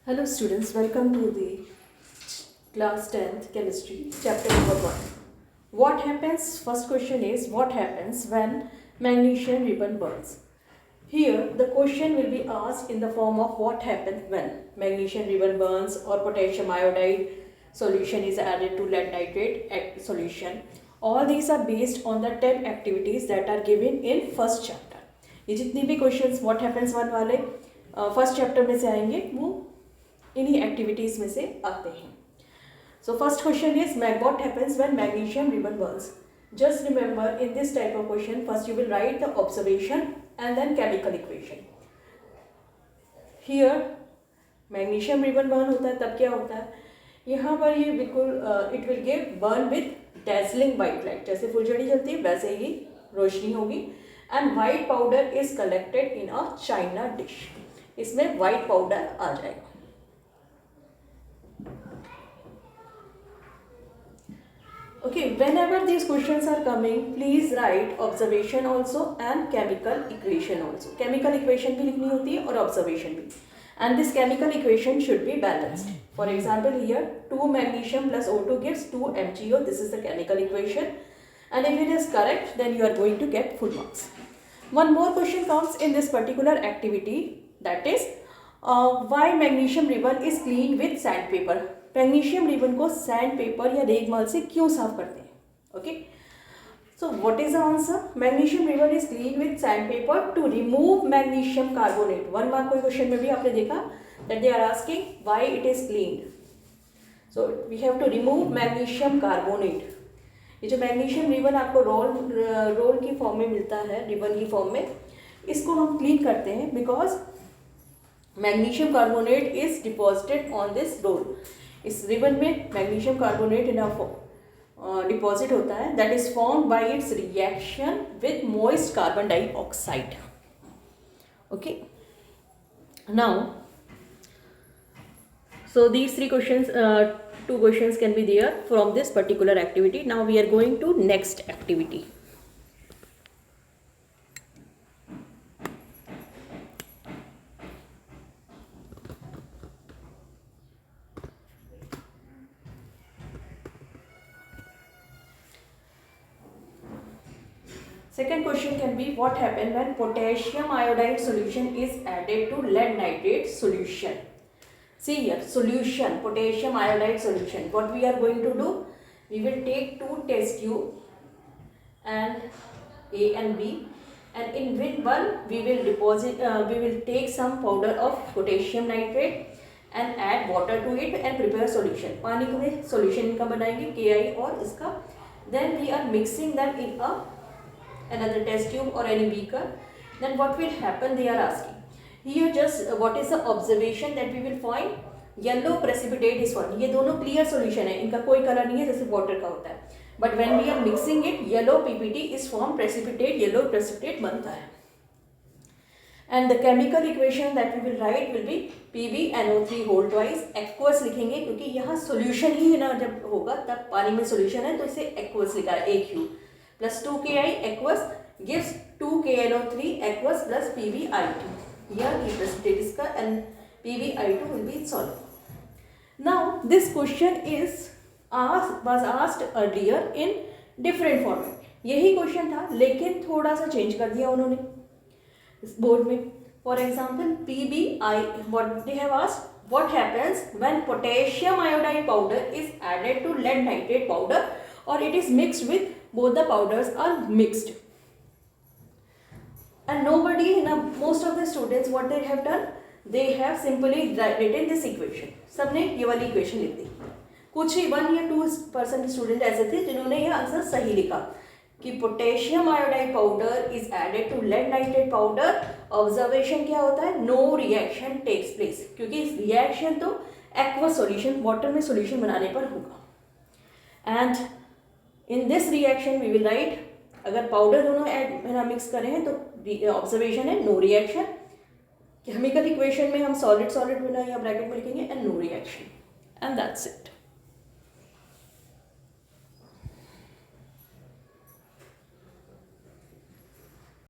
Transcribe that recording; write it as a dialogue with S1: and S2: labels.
S1: Hello students, welcome to the class 10th chemistry chapter number 1. What happens, first question is what happens when magnesium ribbon burns? Here the question will be asked in the form of what happens when magnesium ribbon burns or potassium iodide solution is added to lead nitrate solution. All these are based on the 10 activities that are given in first chapter. ये जितनी भी questions what happens one वाले first chapter में से आएंगे वो इन्हीं activities में से आते हैं. So first question is what happens when magnesium ribbon burns. Just remember in this type of question first you will write the observation and then chemical equation. Here magnesium ribbon burn होता है तब क्या होता है, यहाँ पर ये बिल्कुल it will give burn with dazzling white light. जैसे फुलझड़ी जलती है वैसे ही रोशनी होगी. And white powder is collected in a China dish. इसमें वाइट पाउडर आ जाएगा. Okay, whenever these questions are coming, please write observation also and chemical equation also. Chemical equation भी लिखनी होती है और observation भी. And this chemical equation should be balanced. For example, here 2 magnesium plus O2 gives 2 MgO. This is the chemical equation. And if it is correct, then you are going to get full marks. One more question comes in this particular activity, that is why magnesium ribbon is cleaned with sandpaper. Magnesium ribbon को sandpaper या रेगमाल से क्यों साफ करते हैं? Okay, so what is the answer? Magnesium ribbon is clean with sandpaper to remove magnesium carbonate. 1 mark कोई question में भी आपने देखा that they are asking why it is cleaned. So we have to remove magnesium carbonate. ये जो magnesium ribbon आपको roll की form में मिलता है, रिबन की फॉर्म में, इसको हम क्लीन करते हैं because magnesium carbonate is deposited on this roll. इस रिबन में मैग्नीशियम कार्बोनेट इन डिपॉजिट होता है that is formed by its reaction with moist carbon dioxide. Okay, now so these 3 questions 2 questions can be there from this particular activity. Now we are going to next activity. Second question can be what happened when potassium iodide solution is added to lead nitrate solution. See here, solution, potassium iodide solution. What we are going to do? We will take 2 test tube and A and B, and in which one we will take some powder of potassium nitrate and add water to it and prepare solution. पानी को में solution इनका बनाएंगे KI और इसका. Then we are mixing them in another test tube or any beaker. Then what will happen, they are asking here just what is the observation that we will find. Yellow precipitate is formed. ये दोनों clear solution है, इनका कोई colour नहीं है जैसे water का होता है. But when we are mixing it, yellow PPT is formed, precipitate, yellow precipitate बनता है. And the chemical equation that we will write will be PbNO3 whole twice. Aqueous लिखेंगे क्योंकि यहाँ solution ही ना जब होगा तब पानी में solution है तो इसे aqueous लिखा है AQ. Plus 2Ki aqueous gives 2KNO3 aqueous plus PbI2. Here the precipitate is का and PbI2 will be solid. Now this question was asked earlier in different format. यही क्वेश्चन था लेकिन थोड़ा सा चेंज कर दिया उन्होंने इस बोर्ड में. For example, PbI, what they have asked, what happens when potassium iodide powder is added to lead nitrate powder or it is mixed with both the powders are mixed. And nobody, most of the students, what they have done, they have simply written this equation. सबने ये वाली equation लिख दी. कुछ ही 1 या 2% student ऐसे थे जिन्होंने ये आंसर सही लिखा कि potassium iodide powder is added to lead nitrate powder. Observation क्या होता है? नो रिएक्शन टेक्स प्लेस, क्योंकि रिएक्शन तो एक्वस सॉल्यूशन वाटर में सॉल्यूशन बनाने पर होगा. And in this reaction we will write, अगर पाउडर दोनों ऐड मिक्स करें हैं तो ऑब्जर्वेशन है नो रिएक्शन. केमिकल इक्वेशन में हम सॉलिड बना या ब्रैकेट में लिखेंगे and no reaction, and that's it.